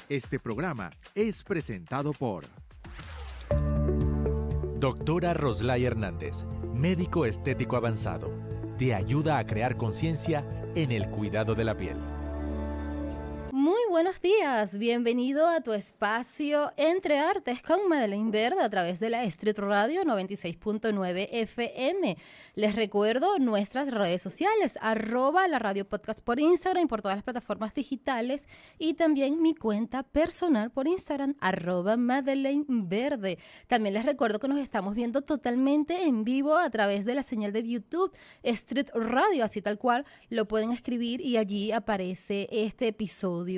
Este programa es presentado por Doctora Roslay Hernández, médico estético avanzado. Te ayuda a crear conciencia en el cuidado de la piel. Muy buenos días, bienvenido a tu espacio Entre Artes con Madeleine Verde a través de la Street Radio 96.9 FM. Les recuerdo nuestras redes sociales, @la radio podcast por Instagram y por todas las plataformas digitales, y también mi cuenta personal por Instagram, @Madeleine Verde. También les recuerdo que nos estamos viendo totalmente en vivo a través de la señal de YouTube Street Radio, así tal cual lo pueden escribir y allí aparece este episodio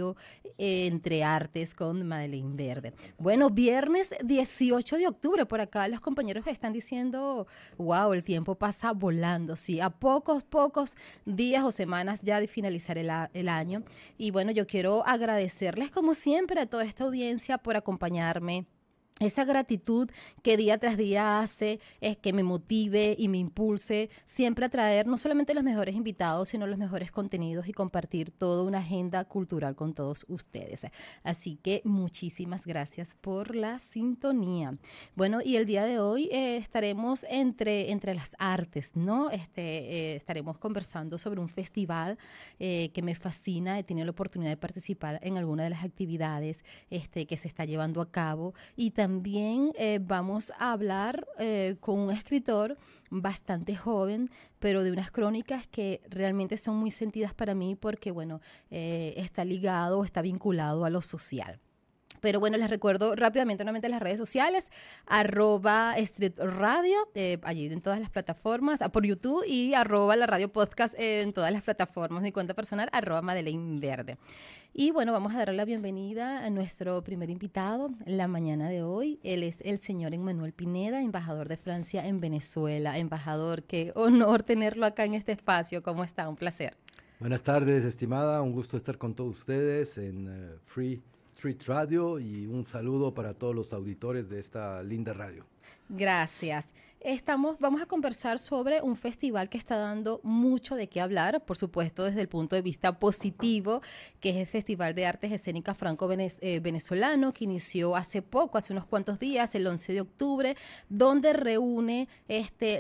Entre Artes con Madeleine Verde. Bueno, viernes 18 de octubre, por acá los compañeros están diciendo, wow, el tiempo pasa volando, sí, a pocos días o semanas ya de finalizar el año. Y bueno, yo quiero agradecerles como siempre a toda esta audiencia por acompañarme. Esa gratitud que día tras día hace es que me motive y me impulse siempre a traer no solamente los mejores invitados, sino los mejores contenidos y compartir toda una agenda cultural con todos ustedes. Así que muchísimas gracias por la sintonía. Bueno, y el día de hoy estaremos entre las artes, ¿no? Estaremos conversando sobre un festival que me fascina. He tenido la oportunidad de participar en alguna de las actividades que se está llevando a cabo, y también vamos a hablar con un escritor bastante joven, pero de unas crónicas que realmente son muy sentidas para mí porque, bueno, está ligado, está vinculado a lo social. Pero bueno, les recuerdo rápidamente nuevamente las redes sociales, @Street Radio, allí en todas las plataformas, por YouTube, y @la radio podcast en todas las plataformas. Mi cuenta personal, @Madeleine Verde. Y bueno, vamos a darle la bienvenida a nuestro primer invitado la mañana de hoy. Él es el señor Emmanuel Pineda, embajador de Francia en Venezuela. Embajador, qué honor tenerlo acá en este espacio. ¿Cómo está? Un placer. Buenas tardes, estimada. Un gusto estar con todos ustedes en Free Street Radio, y un saludo para todos los auditores de esta linda radio. Gracias. Vamos a conversar sobre un festival que está dando mucho de qué hablar, por supuesto desde el punto de vista positivo, que es el Festival de Artes Escénicas Franco-Venezolano, que inició hace poco, hace unos cuantos días, el 11 de octubre, donde reúne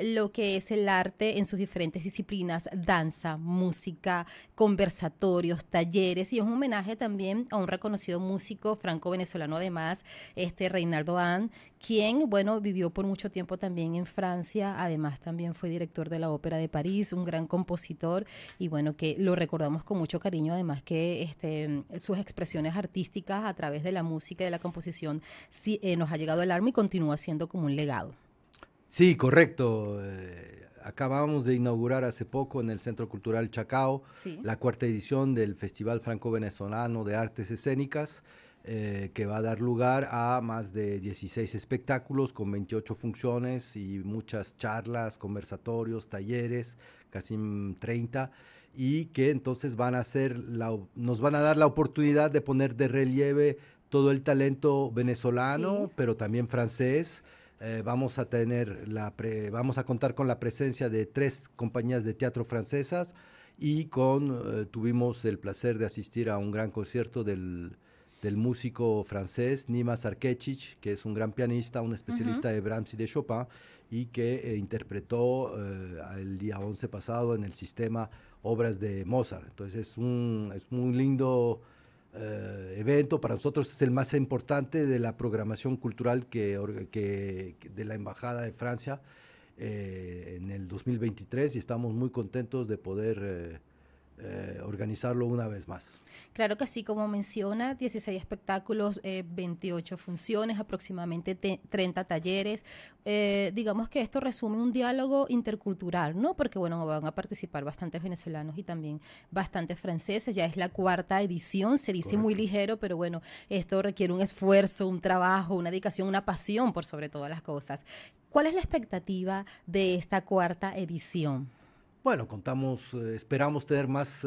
lo que es el arte en sus diferentes disciplinas: danza, música, conversatorios, talleres, y es un homenaje también a un reconocido músico franco-venezolano, además, Reinaldo Hahn, quien, bueno, vivió por mucho tiempo también en Francia. Además también fue director de la Ópera de París, un gran compositor, y bueno, que lo recordamos con mucho cariño, además que sus expresiones artísticas a través de la música y de la composición sí, nos ha llegado al alma y continúa siendo como un legado. Sí, correcto. Acabamos de inaugurar hace poco en el Centro Cultural Chacao, Sí. la 4ª edición del Festival Franco-Venezolano de Artes Escénicas, que va a dar lugar a más de 16 espectáculos con 28 funciones y muchas charlas, conversatorios, talleres, casi 30, y que entonces nos van a dar la oportunidad de poner de relieve todo el talento venezolano, Sí. pero también francés. Vamos a contar con la presencia de 3 compañías de teatro francesas, y tuvimos el placer de asistir a un gran concierto del músico francés Nima Sarkecic, que es un gran pianista, un especialista de Brahms y de Chopin, y que interpretó el día 11 pasado en el sistema obras de Mozart. Entonces es un lindo evento. Para nosotros es el más importante de la programación cultural de la Embajada de Francia en el 2023, y estamos muy contentos de poder organizarlo una vez más. Claro que sí, como menciona, 16 espectáculos, 28 funciones, aproximadamente 30 talleres. Digamos que esto resume un diálogo intercultural, ¿no? Porque, bueno, van a participar bastantes venezolanos y también bastantes franceses. Ya es la 4ª edición, se dice muy ligero, pero bueno, esto requiere un esfuerzo, un trabajo, una dedicación, una pasión por sobre todas las cosas. ¿Cuál es la expectativa de esta 4ª edición? Bueno, esperamos tener más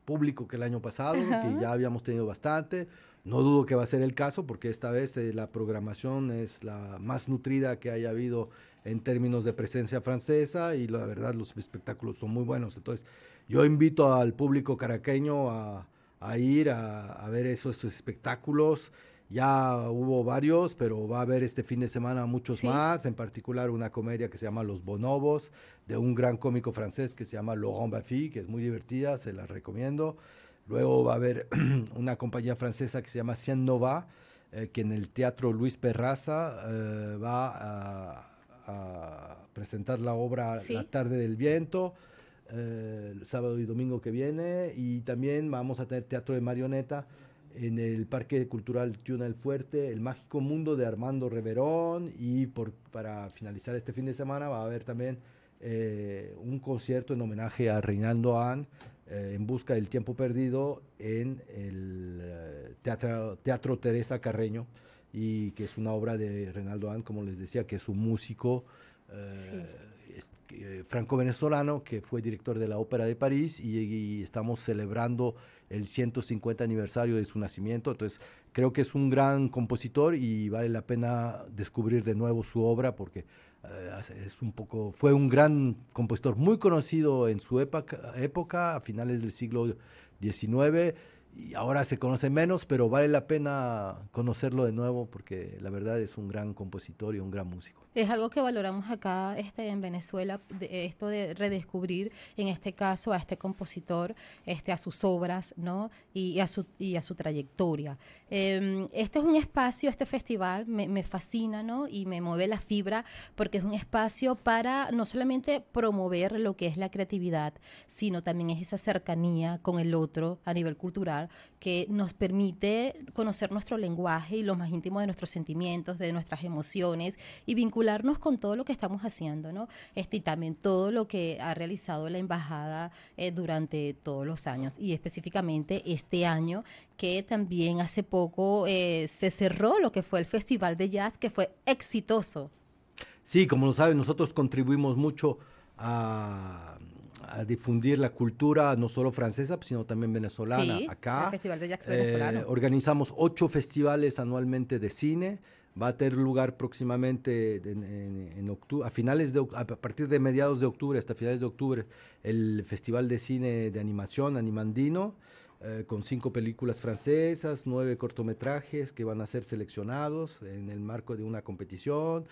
público que el año pasado, que ya habíamos tenido bastante. No dudo que va a ser el caso, porque esta vez la programación es la más nutrida que haya habido en términos de presencia francesa, y la verdad los espectáculos son muy buenos. Entonces yo invito al público caraqueño a a ir a ver esos espectáculos. Ya hubo varios, pero va a haber este fin de semana muchos Sí. más, en particular una comedia que se llama Los Bonobos, de un gran cómico francés que se llama Laurent Baffy, que es muy divertida, se la recomiendo. Luego va a haber una compañía francesa que se llama Cien Nova, que en el Teatro Luis Perraza va a presentar la obra La Sí. Tarde del Viento, el sábado y domingo que viene, y también vamos a tener teatro de marioneta en el Parque Cultural Tiuna el Fuerte, El Mágico Mundo de Armando Reverón, y para finalizar este fin de semana va a haber también un concierto en homenaje a Reinaldo Hahn, En Busca del Tiempo Perdido, en el Teatro Teresa Carreño, y que es una obra de Reinaldo Hahn, como les decía, que es un músico Sí. franco-venezolano que fue director de la Ópera de París, y estamos celebrando el 150 aniversario de su nacimiento. Entonces creo que es un gran compositor y vale la pena descubrir de nuevo su obra, porque fue un gran compositor muy conocido en su época a finales del siglo XIX, y ahora se conoce menos, pero vale la pena conocerlo de nuevo porque la verdad es un gran compositor y un gran músico. Es algo que valoramos acá en Venezuela, esto de redescubrir, en este caso, a este compositor, a sus obras, ¿no? Y a su trayectoria. Este es un espacio, este festival me fascina, ¿no? Y me mueve la fibra, porque es un espacio para no solamente promover lo que es la creatividad, sino también es esa cercanía con el otro a nivel cultural, que nos permite conocer nuestro lenguaje y lo más íntimo de nuestros sentimientos, de nuestras emociones, y vincularnos con todo lo que estamos haciendo, ¿no? Y también todo lo que ha realizado la embajada durante todos los años, y específicamente este año, que también hace poco se cerró lo que fue el Festival de Jazz, que fue exitoso. Sí, como lo saben, nosotros contribuimos mucho a difundir la cultura, no solo francesa, sino también venezolana. Sí, el Acá Festival de Jazz venezolano. organizamos 8 festivales anualmente de cine. Va a tener lugar próximamente en octubre, a partir de mediados de octubre hasta finales de octubre, el Festival de Cine de Animación, Animandino, con 5 películas francesas, 9 cortometrajes que van a ser seleccionados en el marco de una competición.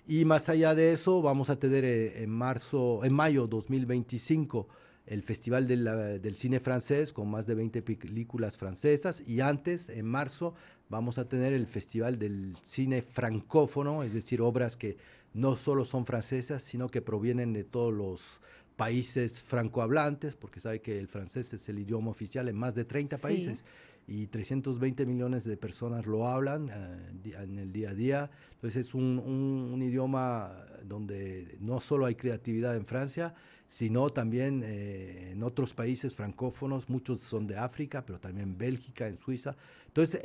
Y más allá de eso, vamos a tener en mayo 2025 el Festival del Cine Francés con más de 20 películas francesas, y antes, en marzo, vamos a tener el Festival del Cine Francófono, es decir, obras que no solo son francesas, sino que provienen de todos los países francohablantes, porque sabe que el francés es el idioma oficial en más de 30 Sí. países y 320 millones de personas lo hablan en el día a día. Entonces es un idioma donde no solo hay creatividad en Francia, sino también en otros países francófonos. Muchos son de África, pero también Bélgica, en Suiza. Entonces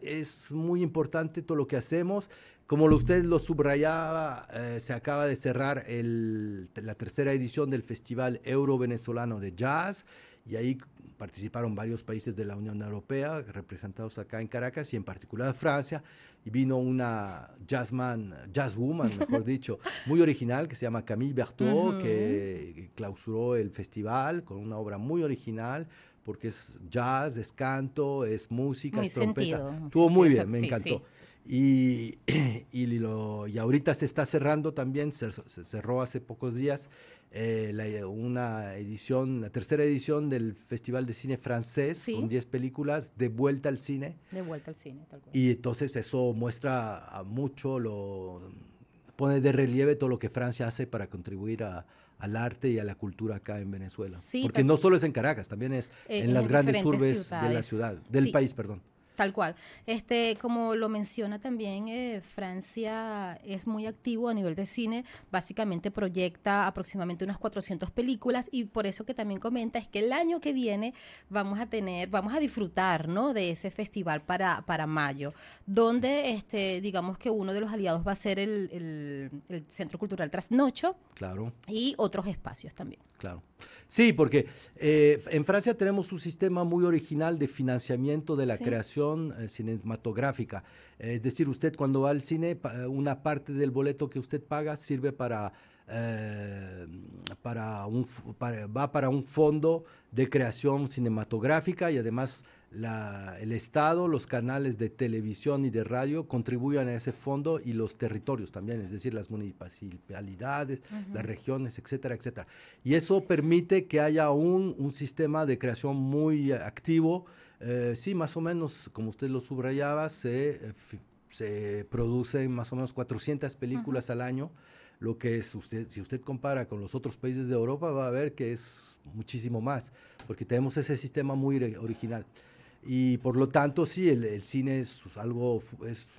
es muy importante todo lo que hacemos. Como usted lo subrayaba, se acaba de cerrar la tercera edición del Festival Euro-Venezolano de Jazz, y ahí participaron varios países de la Unión Europea representados acá en Caracas, y en particular Francia, y vino una jazzwoman, mejor dicho, muy original, que se llama Camille Berthaud, que clausuró el festival con una obra muy original, porque es jazz, es canto, es música, Muy es trompeta. sentido. Estuvo muy bien, me Sí, encantó. sí. Y ahorita se está cerrando también, se cerró hace pocos días la tercera edición del Festival de Cine Francés, Sí, con 10 películas de vuelta al cine. de vuelta al cine, tal cual. Y entonces eso muestra pone de relieve todo lo que Francia hace para contribuir al arte y a la cultura acá en Venezuela. Sí, Porque no solo es en Caracas, también es en las grandes diferentes urbes de la ciudades. del Sí, país, perdón. tal cual. Como lo menciona también, Francia es muy activo a nivel de cine. Básicamente proyecta aproximadamente unas 400 películas, y por eso que también comenta es que el año que viene vamos a disfrutar, ¿no?, de ese festival para mayo, donde digamos que uno de los aliados va a ser el Centro Cultural Trasnocho, Claro. y otros espacios también. Claro. Sí, porque en Francia tenemos un sistema muy original de financiamiento de la Sí. creación cinematográfica. Es decir, usted cuando va al cine, una parte del boleto que usted paga sirve para va para un fondo de creación cinematográfica y además el Estado, los canales de televisión y de radio contribuyen a ese fondo y los territorios también, es decir, las municipalidades, las regiones, etcétera, etcétera. Y eso permite que haya un sistema de creación muy activo. Sí, más o menos, como usted lo subrayaba, se producen más o menos 400 películas al año, lo que es si usted compara con los otros países de Europa, va a ver que es muchísimo más, porque tenemos ese sistema muy original. Y por lo tanto, sí, el cine es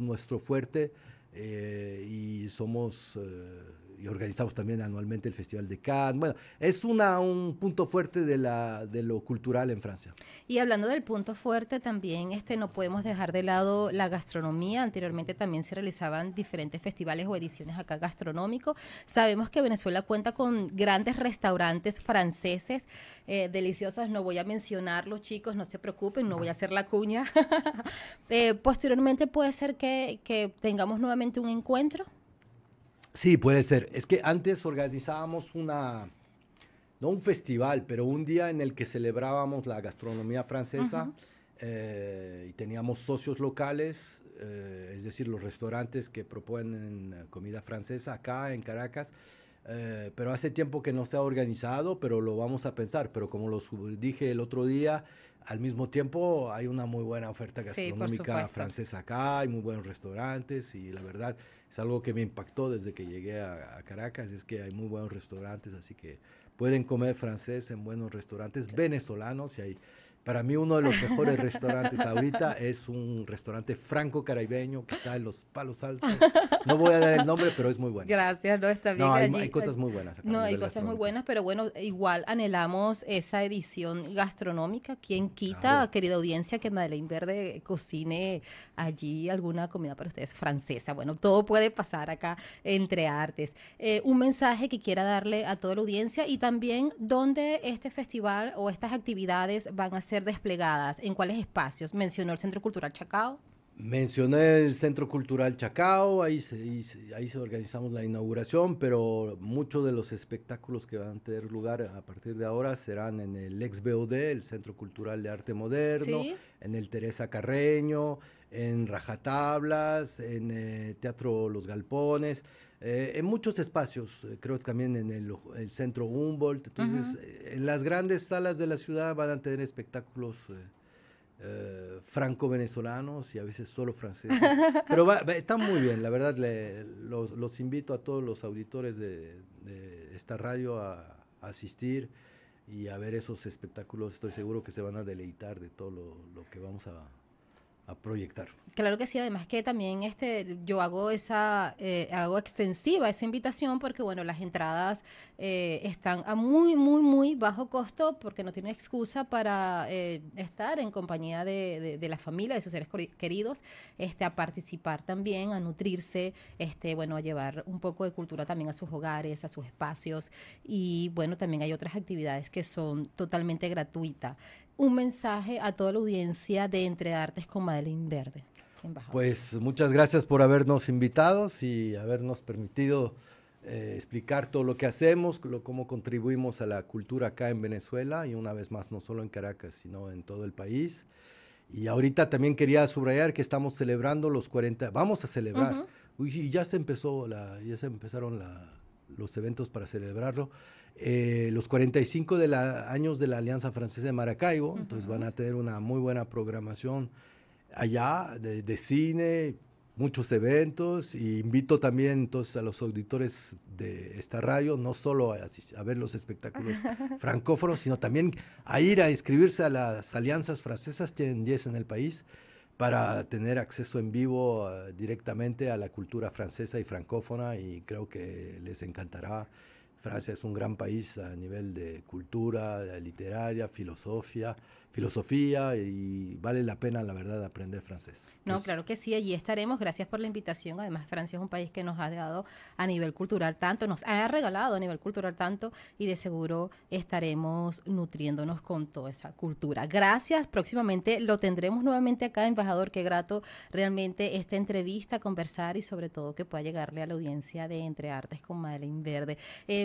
nuestro fuerte, y y organizamos también anualmente el Festival de Cannes. Bueno, es un punto fuerte de lo cultural en Francia. Y hablando del punto fuerte, también no podemos dejar de lado la gastronomía. Anteriormente también se realizaban diferentes festivales o ediciones acá gastronómicos. Sabemos que Venezuela cuenta con grandes restaurantes franceses, deliciosos. No voy a mencionarlos, chicos, no se preocupen, no voy a hacer la cuña. Posteriormente puede ser que tengamos nuevamente un encuentro. Sí, puede ser. Es que antes organizábamos no un festival, pero un día en el que celebrábamos la gastronomía francesa, y teníamos socios locales, es decir, los restaurantes que proponen comida francesa acá en Caracas, pero hace tiempo que no se ha organizado, pero lo vamos a pensar. Pero como dije el otro día, al mismo tiempo hay una muy buena oferta gastronómica francesa acá, hay muy buenos restaurantes y la verdad es algo que me impactó desde que llegué a Caracas, es que hay muy buenos restaurantes, así que pueden comer francés en buenos restaurantes venezolanos. Y para mí uno de los mejores restaurantes ahorita es un restaurante franco-caribeño que está en Los Palos Altos. No voy a dar el nombre, pero es muy bueno. Gracias, no está bien. No, hay cosas muy buenas acá. No, hay cosas muy buenas, pero bueno, igual anhelamos esa edición gastronómica. ¿Quién quita, claro, querida audiencia, que Madeleine Verde cocine allí alguna comida para ustedes francesa? Bueno, todo puede pasar acá entre artes. Un mensaje que quiera darle a toda la audiencia y también dónde este festival o estas actividades van a ser desplegadas, en cuáles espacios. Mencionó el Centro Cultural Chacao. Mencioné el Centro Cultural Chacao, ahí organizamos la inauguración, pero muchos de los espectáculos que van a tener lugar a partir de ahora serán en el ex-BOD, el Centro Cultural de Arte Moderno, ¿sí?, en el Teresa Carreño, en Rajatablas, en Teatro Los Galpones, en muchos espacios, creo que también en el Centro Humboldt. Entonces, en las grandes salas de la ciudad van a tener espectáculos franco-venezolanos y a veces solo franceses, pero está muy bien, la verdad. Los invito a todos los auditores de esta radio a asistir y a ver esos espectáculos. Estoy seguro que se van a deleitar de todo lo que vamos a proyectar. Claro que sí, además que también yo hago hago extensiva esa invitación porque bueno, las entradas están a muy, muy, muy bajo costo porque no tienen excusa para estar en compañía de la familia, de sus seres queridos, a participar también, a nutrirse, bueno, a llevar un poco de cultura también a sus hogares, a sus espacios, y bueno, también hay otras actividades que son totalmente gratuitas. Un mensaje a toda la audiencia de Entre Artes con Madeleine Verde. Pues muchas gracias por habernos invitado y habernos permitido explicar todo lo que hacemos, cómo contribuimos a la cultura acá en Venezuela y una vez más no solo en Caracas, sino en todo el país. Y ahorita también quería subrayar que estamos celebrando los 40, vamos a celebrar, y ya se empezaron los eventos para celebrarlo. Los 45 años de la Alianza Francesa de Maracaibo, entonces van a tener una muy buena programación allá de cine, muchos eventos, y invito también entonces a los auditores de esta radio no solo a ver los espectáculos francófonos, sino también a ir a inscribirse a las alianzas francesas, tienen 10 en el país, para tener acceso en vivo directamente a la cultura francesa y francófona, y creo que les encantará. Francia es un gran país a nivel de cultura literaria, filosofía, filosofía y vale la pena, la verdad, aprender francés. No, claro que sí, allí estaremos. Gracias por la invitación. Además, Francia es un país que nos ha dado a nivel cultural tanto, nos ha regalado a nivel cultural tanto y de seguro estaremos nutriéndonos con toda esa cultura. Gracias. Próximamente lo tendremos nuevamente acá, embajador. Qué grato realmente esta entrevista, conversar y sobre todo que pueda llegarle a la audiencia de Entre Artes con Madeleine Verde.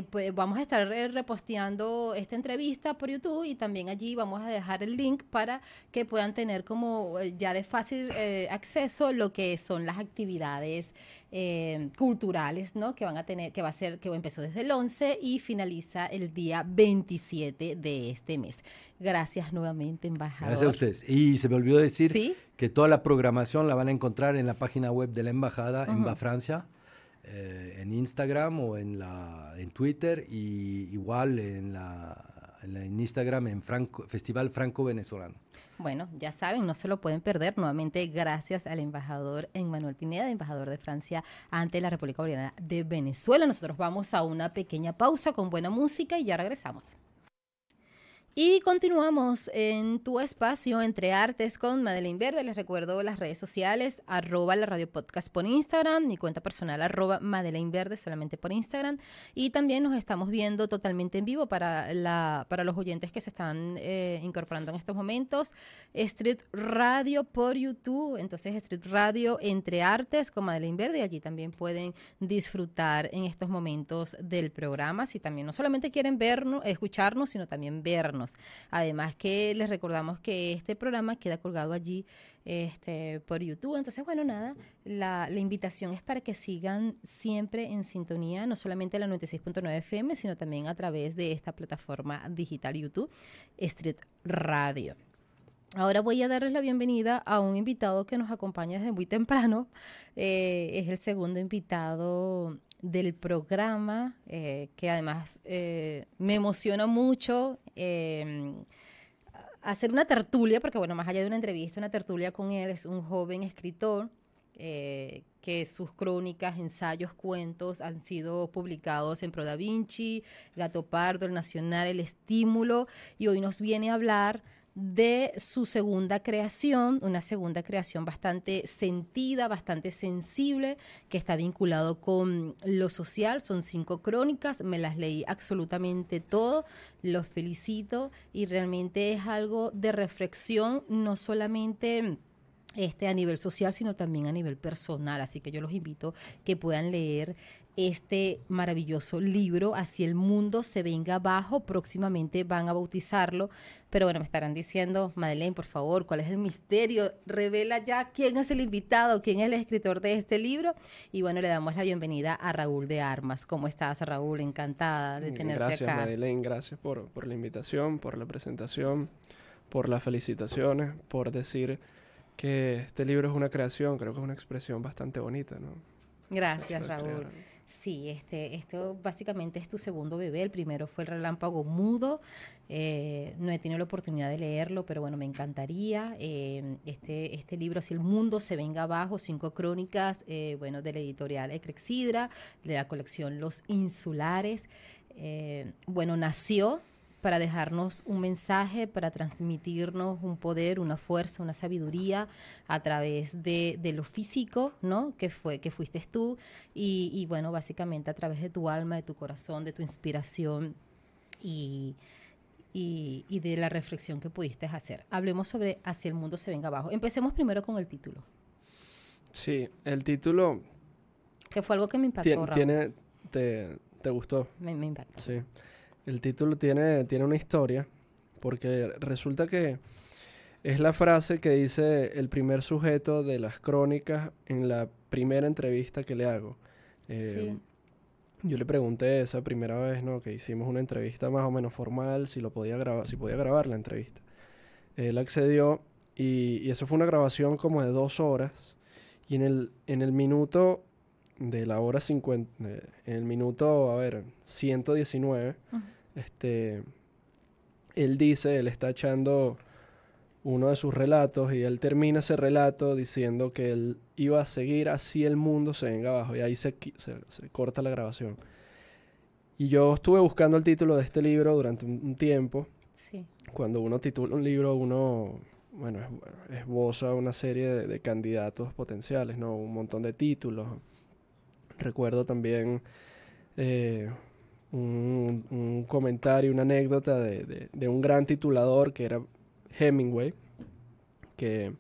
Pues vamos a estar reposteando esta entrevista por YouTube y también allí vamos a dejar el link para que puedan tener como ya de fácil acceso lo que son las actividades culturales, ¿no? Que van a tener, que va a ser, que empezó desde el 11 y finaliza el día 27 de este mes. Gracias nuevamente, embajador. Gracias a ustedes. Y se me olvidó decir ¿Sí? que toda la programación la van a encontrar en la página web de la embajada, Emba Francia, en Instagram o en Twitter, y igual en Instagram en Festival Franco Venezolano. Bueno, ya saben, no se lo pueden perder. Nuevamente, gracias al embajador Emmanuel Pineda, embajador de Francia ante la República Bolivariana de Venezuela. Nosotros vamos a una pequeña pausa con buena música y ya regresamos. Y continuamos en tu espacio Entre Artes con Madeleine Verde. Les recuerdo las redes sociales, @ la radio podcast por Instagram, mi cuenta personal @ Madeleine Verde, solamente por Instagram. Y también nos estamos viendo totalmente en vivo para los oyentes que se están incorporando en estos momentos. Street Radio por YouTube, entonces Street Radio Entre Artes con Madeleine Verde. Y allí también pueden disfrutar en estos momentos del programa. Si también no solamente quieren vernos, escucharnos, sino también vernos. Además que les recordamos que este programa queda colgado allí por YouTube. Entonces, bueno, nada, la invitación es para que sigan siempre en sintonía, no solamente la 96.9 FM, sino también a través de esta plataforma digital YouTube, Street Radio. Ahora voy a darles la bienvenida a un invitado que nos acompaña desde muy temprano. Es el segundo invitado del programa, que además me emociona mucho hacer una tertulia, porque bueno, más allá de una entrevista, una tertulia con él. Es un joven escritor que sus crónicas, ensayos, cuentos han sido publicados en Pro Da Vinci, Gato Pardo, El Nacional, El Estímulo, y hoy nos viene a hablar de su segunda creación, una segunda creación bastante sentida, bastante sensible, que está vinculado con lo social. Son 5 crónicas, me las leí absolutamente todo, los felicito, y realmente es algo de reflexión, no solamente a nivel social, sino también a nivel personal. Así que yo los invito que puedan leer este maravilloso libro, Así el mundo se venga abajo. Próximamente van a bautizarlo, pero bueno, me estarán diciendo, Madeleine, por favor, ¿cuál es el misterio? Revela ya quién es el invitado, quién es el escritor de este libro. Y bueno, le damos la bienvenida a Raúl de Armas. ¿Cómo estás, Raúl? Encantada de tenerte acá. Gracias, Madeleine, gracias por la invitación, por la presentación, por las felicitaciones, por decir que este libro es una creación. Creo que es una expresión bastante bonita, ¿no? Gracias, Raúl. Sí, esto básicamente es tu segundo bebé. El primero fue El Relámpago Mudo. No he tenido la oportunidad de leerlo, pero bueno, me encantaría. Este libro, Así el mundo se venga abajo, 5 crónicas, bueno, de la editorial Eclexidra, de la colección Los Insulares. Bueno, nació para dejarnos un mensaje, para transmitirnos un poder, una fuerza, una sabiduría a través de lo físico, ¿no? Que fuiste tú, y bueno, básicamente a través de tu alma, de tu corazón, de tu inspiración y de la reflexión que pudiste hacer. Hablemos sobre Hacia el mundo se venga abajo. Empecemos primero con el título. Sí, el título... Que fue algo que me impactó, Raúl. ¿Te gustó? Me impactó. Sí. El título tiene una historia, porque resulta que es la frase que dice el primer sujeto de las crónicas en la primera entrevista que le hago. Sí. Yo le pregunté esa primera vez, ¿no?, que hicimos una entrevista más o menos formal, si podía grabar la entrevista. Él accedió y eso fue una grabación como de 2 horas, y en el minuto de la hora 50, en el minuto, 119, él está echando uno de sus relatos, y él termina ese relato diciendo que él iba a seguir Así el mundo se venga abajo, y ahí se corta la grabación. Y yo estuve buscando el título de este libro durante un tiempo, Sí. Cuando uno titula un libro, uno, bueno, esboza una serie de candidatos potenciales, ¿no? Un montón de títulos. Recuerdo también un comentario, una anécdota de un gran titulador que era Hemingway, que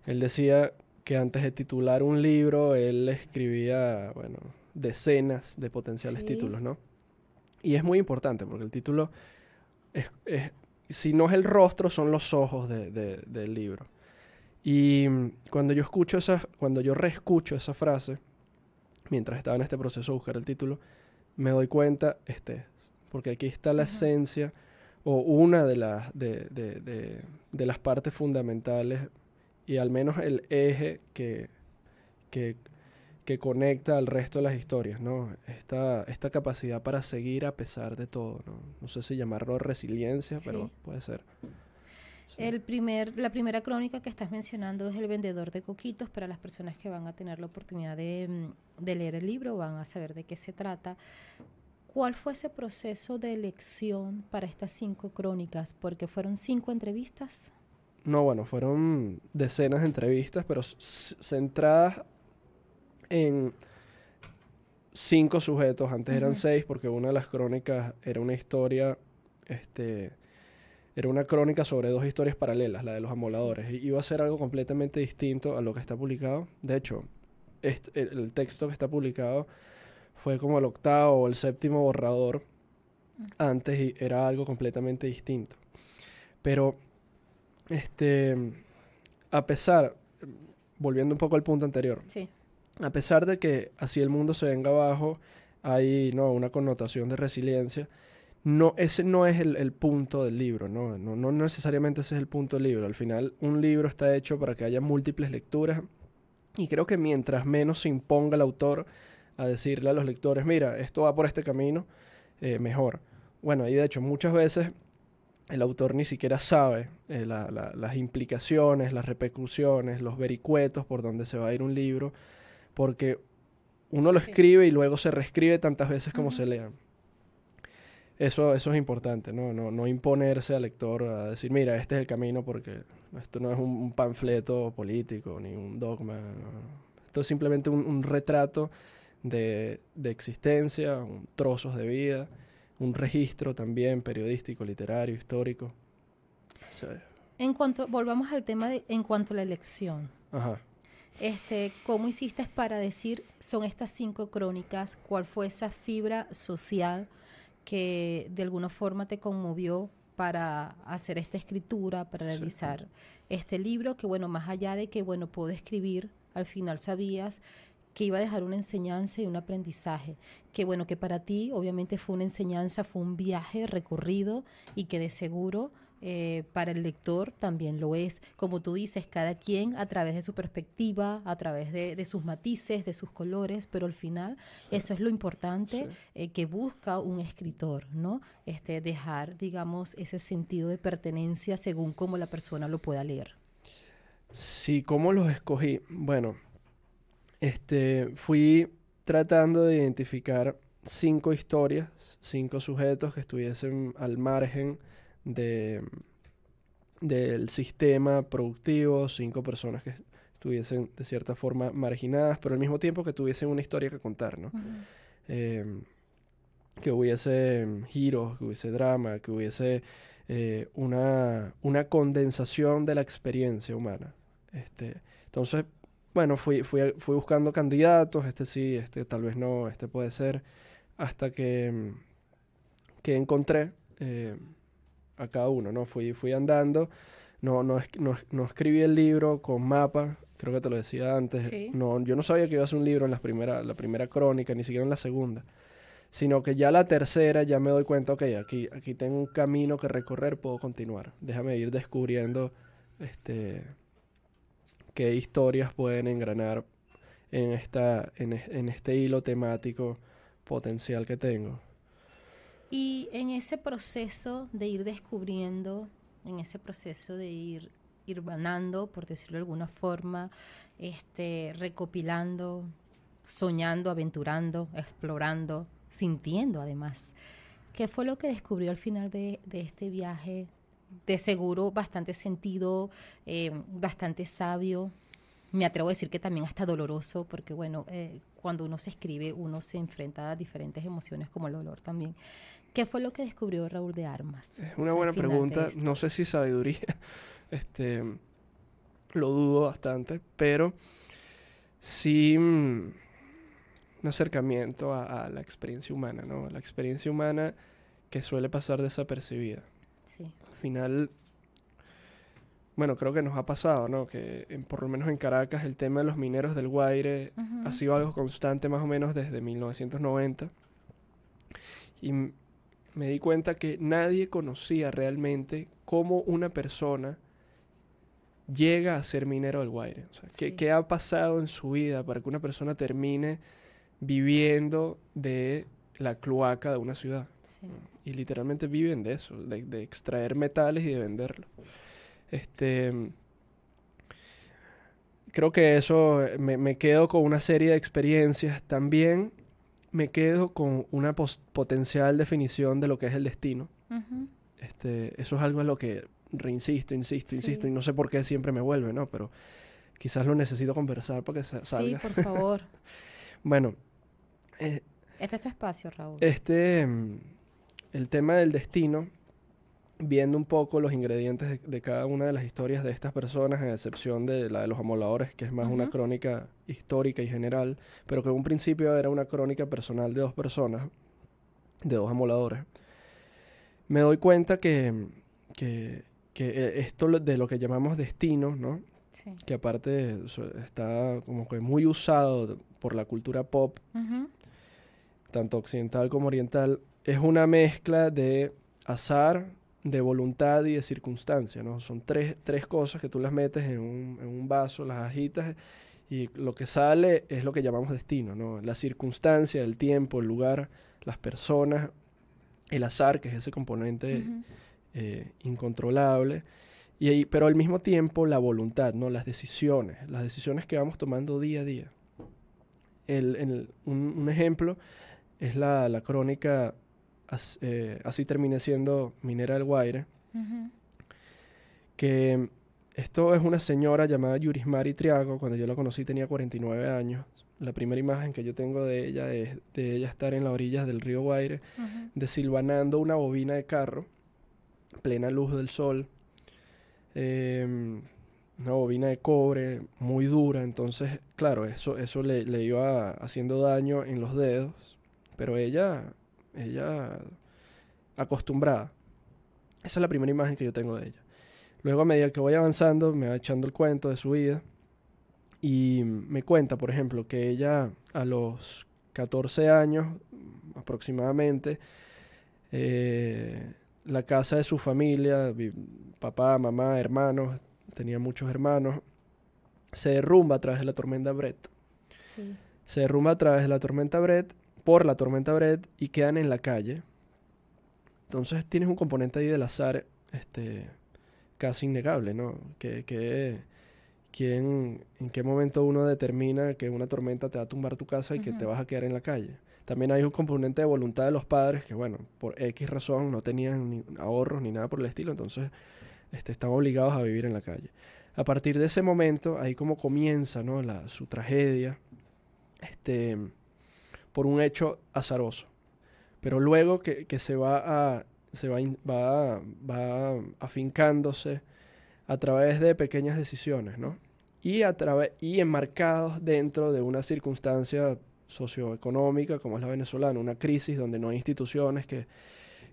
él decía que antes de titular un libro, él escribía, bueno, decenas de potenciales títulos, ¿no? Y es muy importante porque el título, si no es el rostro, son los ojos del libro. Y cuando yo reescucho esa frase, mientras estaba en este proceso de buscar el título, me doy cuenta, porque aquí está la esencia o una de las partes fundamentales y al menos el eje que conecta al resto de las historias, ¿no? Esta capacidad para seguir a pesar de todo, ¿no? No sé si llamarlo resiliencia, pero puede ser. Sí. La primera crónica que estás mencionando es El vendedor de coquitos. Para las personas que van a tener la oportunidad de leer el libro, van a saber de qué se trata. ¿Cuál fue ese proceso de elección para estas 5 crónicas? Porque fueron 5 entrevistas. No, bueno, fueron decenas de entrevistas, pero centradas en 5 sujetos. Antes eran 6, porque una de las crónicas era una historia, era una crónica sobre 2 historias paralelas, la de los amoladores. Sí. Iba a ser algo completamente distinto a lo que está publicado. De hecho, el texto que está publicado fue como el 8º o el 7º borrador antes y era algo completamente distinto. Pero, a pesar, volviendo un poco al punto anterior, a pesar de que así el mundo se venga abajo, hay una connotación de resiliencia. Ese no es el punto del libro, no necesariamente ese es el punto del libro. Al final, un libro está hecho para que haya múltiples lecturas y creo que mientras menos se imponga el autor a decirle a los lectores, mira, esto va por este camino, mejor. Bueno, y de hecho muchas veces el autor ni siquiera sabe las implicaciones, las repercusiones, los vericuetos por donde se va a ir un libro, porque uno lo escribe y luego se reescribe tantas veces como se lea. Eso es importante, no imponerse al lector a decir, mira, este es el camino, porque esto no es un panfleto político ni un dogma. No. Esto es simplemente un retrato de existencia, trozos de vida, un registro también periodístico, literario, histórico. Sí. Volvamos al tema en cuanto a la elección. Ajá. ¿Cómo hiciste para decir, son estas 5 crónicas? ¿Cuál fue esa fibra social que de alguna forma te conmovió para hacer esta escritura, para realizar este libro? Que bueno, más allá de que bueno, puedo escribir, al final sabías que iba a dejar una enseñanza y un aprendizaje, que bueno, que para ti obviamente fue una enseñanza, fue un viaje recorrido y que de seguro para el lector también lo es. Como tú dices, cada quien a través de su perspectiva, a través de sus matices, de sus colores, pero al final eso es lo importante que busca un escritor, ¿no? Dejar, digamos, ese sentido de pertenencia según cómo la persona lo pueda leer. Sí, ¿cómo los escogí? Bueno, fui tratando de identificar 5 historias, 5 sujetos que estuviesen al margen del sistema productivo, 5 personas que estuviesen de cierta forma marginadas, pero al mismo tiempo que tuviesen una historia que contar, ¿no? Que hubiese giros, que hubiese drama, que hubiese una condensación de la experiencia humana. Entonces, bueno, fui buscando candidatos, sí, tal vez no, puede ser, hasta que encontré a cada uno, ¿no? Fui andando, no escribí el libro con mapas, creo que te lo decía antes. Sí. Yo no sabía que iba a ser un libro en la primera crónica, ni siquiera en la segunda, sino que ya la tercera ya me doy cuenta, ok, aquí tengo un camino que recorrer, puedo continuar. Déjame ir descubriendo qué historias pueden engranar en este hilo temático potencial que tengo. Y en ese proceso de ir descubriendo, en ese proceso de ir ganando, por decirlo de alguna forma, recopilando, soñando, aventurando, explorando, sintiendo además, ¿Qué fue lo que descubrió al final de este viaje? De seguro bastante sentido, bastante sabio. Me atrevo a decir que también hasta doloroso, porque bueno, cuando uno se escribe, uno se enfrenta a diferentes emociones como el dolor también. ¿Qué fue lo que descubrió Raúl de Armas? Es una buena pregunta. No sé si sabiduría, lo dudo bastante, pero sí un acercamiento a la experiencia humana, ¿no? La experiencia humana que suele pasar desapercibida. Sí. Al final, bueno, creo que nos ha pasado, ¿no? Que por lo menos en Caracas el tema de los mineros del Guaire ha sido algo constante más o menos desde 1990. Y me di cuenta que nadie conocía realmente cómo una persona llega a ser minero del Guaire. O sea, Sí. ¿qué ha pasado en su vida para que una persona termine viviendo de la cloaca de una ciudad? Sí. Y literalmente viven de eso, de extraer metales y de venderlos. Creo que eso me quedo con una serie de experiencias. También me quedo con una potencial definición de lo que es el destino. Ujú. Eso es algo en lo que insisto, Sí. y no sé por qué siempre me vuelve, ¿no? Pero quizás lo necesito conversar para que Sí, salga. por favor. Bueno, Este es tu espacio, Raúl. el tema del destino, viendo un poco los ingredientes de cada una de las historias de estas personas, a excepción de la de los amoladores, que es más una crónica histórica y general, pero que en un principio era una crónica personal de dos personas, de dos amoladores, me doy cuenta que esto de lo que llamamos destino, ¿no? Sí. Que aparte está como que muy usado por la cultura pop, Ujú. tanto occidental como oriental, es una mezcla de azar, de voluntad y de circunstancia, ¿no? Son tres cosas que tú las metes en un vaso, las agitas y lo que sale es lo que llamamos destino, ¿no? La circunstancia, el tiempo, el lugar, las personas, el azar, que es ese componente incontrolable, pero al mismo tiempo la voluntad, ¿no? Las decisiones que vamos tomando día a día. Un ejemplo es la crónica Así terminé siendo minera del Guaire, que esto es una señora llamada Yurismari Triago. Cuando yo la conocí tenía 49 años. La primera imagen que yo tengo de ella es de ella estar en las orillas del río Guaire, desilvanando una bobina de carro, plena luz del sol, una bobina de cobre muy dura. Entonces, claro, eso le iba haciendo daño en los dedos, pero ella acostumbrada. Esa es la primera imagen que yo tengo de ella. Luego, a medida que voy avanzando, me va echando el cuento de su vida y me cuenta, por ejemplo, que ella a los 14 años aproximadamente, la casa de su familia, papá, mamá, hermanos, tenía muchos hermanos, se derrumba a través de la tormenta Brett. Sí. Se derrumba a través de la tormenta Brett, por la tormenta Brett, y quedan en la calle. Entonces tienes un componente ahí del azar casi innegable, ¿no? ¿En qué momento uno determina que una tormenta te va a tumbar tu casa y que te vas a quedar en la calle? También hay un componente de voluntad de los padres que, bueno, por X razón no tenían ni ahorros ni nada por el estilo, entonces están obligados a vivir en la calle. A partir de ese momento, ahí como comienza, ¿no? Su tragedia, por un hecho azaroso. Pero luego que va afincándose a través de pequeñas decisiones, ¿no? Y enmarcados dentro de una circunstancia socioeconómica como es la venezolana, una crisis donde no hay instituciones que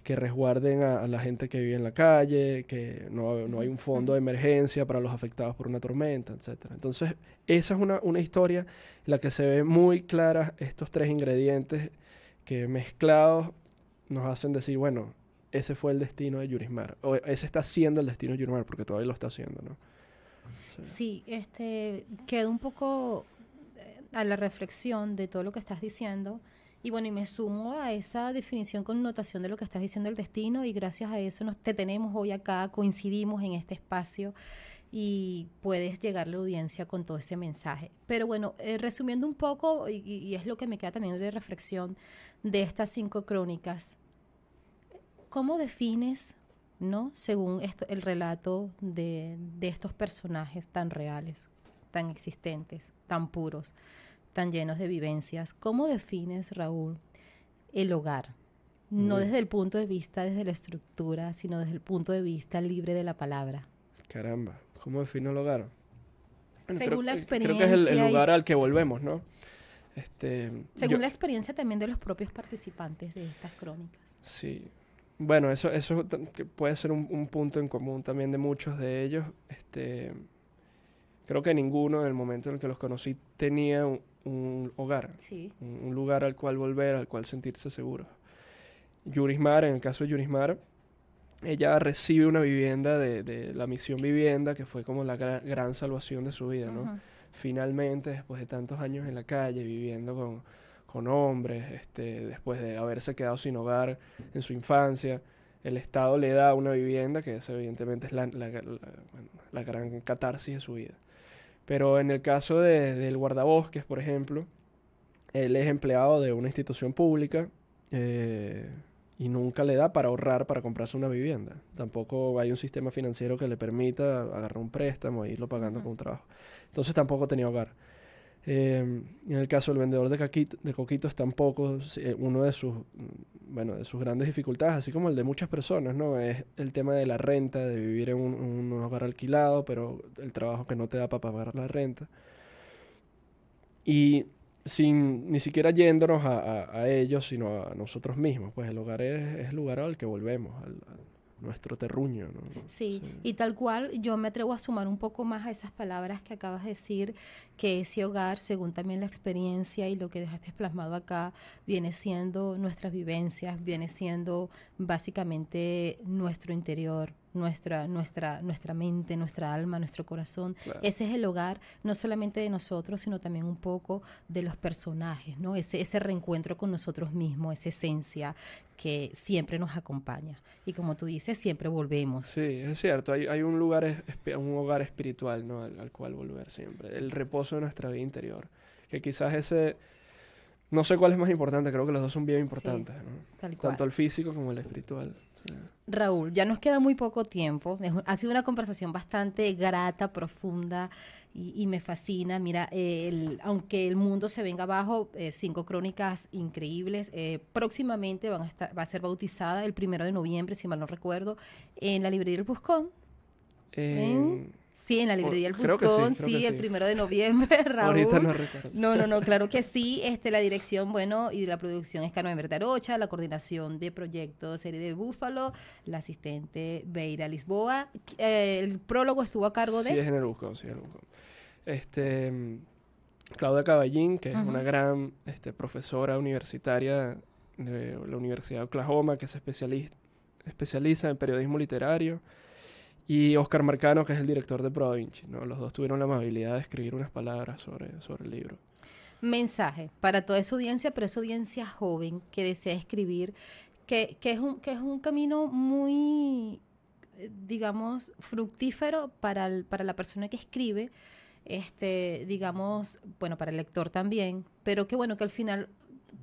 resguarden a la gente que vive en la calle, que no hay un fondo de emergencia para los afectados por una tormenta, etc. Entonces, esa es una historia en la que se ve muy clara estos tres ingredientes que mezclados nos hacen decir, bueno, ese fue el destino de Yurismar, o ese está siendo el destino de Yurismar, porque todavía lo está haciendo, ¿no? Sí, quedo un poco a la reflexión de todo lo que estás diciendo y bueno, y me sumo a esa definición con notación de lo que estás diciendo del destino y gracias a eso te tenemos hoy acá, coincidimos en este espacio y puedes llegar a la audiencia con todo ese mensaje. Pero bueno, resumiendo un poco, y es lo que me queda también de reflexión de estas 5 crónicas, ¿Cómo defines, ¿no? Según el relato de estos personajes tan reales, tan existentes, tan puros, tan llenos de vivencias? ¿Cómo defines, Raúl, el hogar? No desde el punto de vista, desde la estructura, sino desde el punto de vista libre de la palabra. Caramba, ¿cómo defino el hogar? Bueno, Según la experiencia. Creo que es el lugar al que volvemos, ¿no? Según la experiencia también de los propios participantes de estas crónicas. Sí. Bueno, eso que puede ser un punto en común también de muchos de ellos. Creo que ninguno en el momento en el que los conocí tenía un hogar, sí. un lugar al cual volver, al cual sentirse seguro. Yurismar, en el caso de Yurismar, ella recibe una vivienda de la Misión Vivienda, que fue como la gran salvación de su vida, ¿no? Uh-huh. Finalmente, después de tantos años en la calle, viviendo con hombres, después de haberse quedado sin hogar en su infancia, el Estado le da una vivienda, que eso evidentemente es la gran catarsis de su vida. Pero en el caso del guardabosques, por ejemplo, él es empleado de una institución pública, y nunca le da para ahorrar para comprarse una vivienda. Tampoco hay un sistema financiero que le permita agarrar un préstamo e irlo pagando con un trabajo. Entonces tampoco tenía hogar. En el caso del vendedor de coquitos tampoco, uno de sus grandes dificultades, así como el de muchas personas, ¿no? Es el tema de la renta, de vivir en un hogar alquilado, pero el trabajo que no te da para pagar la renta. Y sin ni siquiera yéndonos a ellos, sino a nosotros mismos. Pues el hogar es el lugar al que volvemos, a nuestro terruño, ¿no? Sí, y tal cual yo me atrevo a sumar un poco más a esas palabras que acabas de decir, que ese hogar, según también la experiencia y lo que dejaste plasmado acá, viene siendo nuestras vivencias, viene siendo básicamente nuestro interior, nuestra mente, nuestra alma, nuestro corazón. Claro. Ese es el hogar, no solamente de nosotros, sino también un poco de los personajes, ¿no? Ese reencuentro con nosotros mismos, esa esencia que siempre nos acompaña. Y como tú dices, siempre volvemos. Sí, es cierto. Hay un lugar, un hogar espiritual, ¿no? Al cual volver siempre. El reposo de nuestra vida interior. Que quizás ese... No sé cuál es más importante. Creo que los dos son bien importantes, sí, ¿no? Tal cual. Tanto el físico como el espiritual. Sí. Raúl, ya nos queda muy poco tiempo. Ha sido una conversación bastante grata, profunda y me fascina. Mira, aunque el mundo se venga abajo, 5 crónicas increíbles. Próximamente va a ser bautizada el 1 de noviembre, si mal no recuerdo, en la librería El Buscón. Sí, en la librería El Buscón, sí, el 1 de noviembre, Raúl. Ahorita no recuerdo. No, claro que sí. La dirección, y la producción es Carmen Berta Arocha, la coordinación de proyectos Serie de Búfalo, la asistente Beira Lisboa. El prólogo estuvo a cargo de... Sí, es en el Buscón, sí, en el Buscón. Claudia Caballín, que es una gran profesora universitaria de la Universidad de Oklahoma, que se especializa en periodismo literario. Y Oscar Marcano, que es el director de Provinci, ¿no? Los dos tuvieron la amabilidad de escribir unas palabras sobre el libro. Mensaje para toda esa audiencia, pero esa audiencia joven que desea escribir, que es un camino muy, digamos, fructífero para la persona que escribe, para el lector también, pero que al final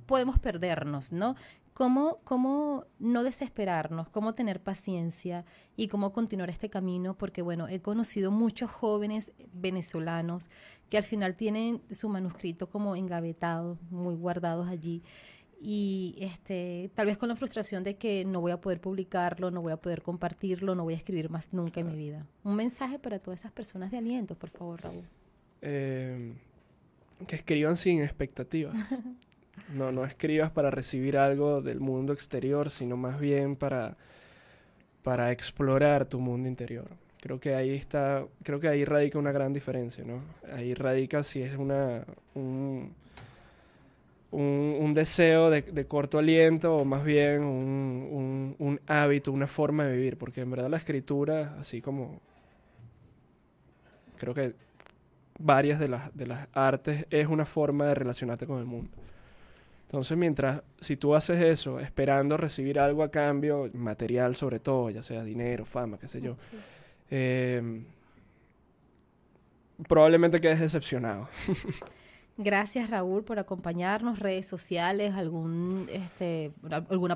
podemos perdernos, ¿no? ¿Cómo no desesperarnos? ¿Cómo tener paciencia? Y cómo continuar este camino, porque he conocido muchos jóvenes venezolanos que al final tienen su manuscrito como engavetado, muy guardados allí. Y tal vez con la frustración de que no voy a poder publicarlo, no voy a poder compartirlo, no voy a escribir más nunca en mi vida. Un mensaje para todas esas personas de aliento, por favor, Raúl. Que escriban sin expectativas. No escribas para recibir algo del mundo exterior, sino más bien para explorar tu mundo interior. Creo que ahí radica una gran diferencia, ¿no? Ahí radica si es un deseo de corto aliento o más bien un hábito, una forma de vivir, porque en verdad la escritura, así como creo que varias de las artes, es una forma de relacionarte con el mundo. Entonces, si tú haces eso esperando recibir algo a cambio, material sobre todo, ya sea dinero, fama, qué sé yo, sí, Sí. Probablemente quedes decepcionado. Gracias, Raúl, por acompañarnos. Redes sociales, alguna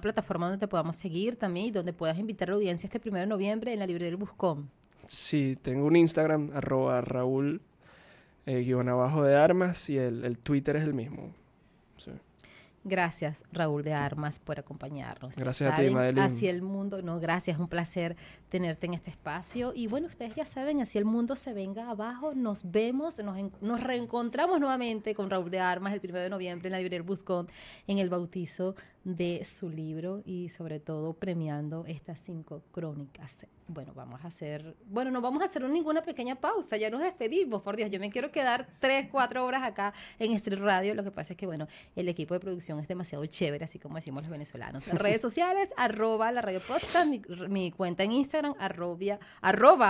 plataforma donde te podamos seguir también y donde puedas invitar a la audiencia este 1 de noviembre en la librería El Buscón. Sí, tengo un Instagram, @Raúl _de armas, y el Twitter es el mismo. Sí. Gracias, Raúl de Armas, por acompañarnos. Gracias a ti, Madeline. Hacia el mundo, no, gracias, un placer tenerte en este espacio. Y bueno, ustedes ya saben, hacia el mundo se venga abajo, nos vemos, nos reencontramos nuevamente con Raúl de Armas el 1 de noviembre en la librería Buscón, en el bautizo de su libro y sobre todo premiando estas 5 crónicas. Bueno, no vamos a hacer ninguna pequeña pausa, ya nos despedimos, por Dios, yo me quiero quedar 3-4 horas acá en Street Radio. Lo que pasa es que, bueno, el equipo de producción es demasiado chévere, así como decimos los venezolanos. En redes sociales, @la Radio Podcast, mi cuenta en Instagram,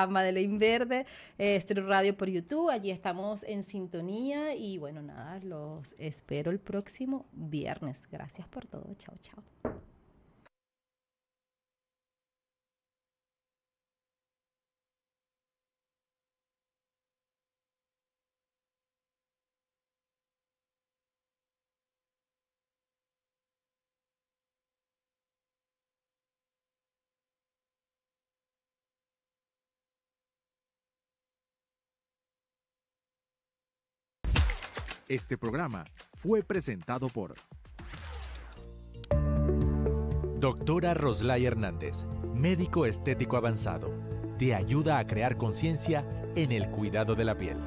@Madeleine Verde, Street Radio por YouTube, allí estamos en sintonía y bueno, nada, los espero el próximo viernes. Gracias por todo, chao, chao. Este programa fue presentado por Doctora Roslay Hernández, médico estético avanzado. Te ayuda a crear conciencia en el cuidado de la piel.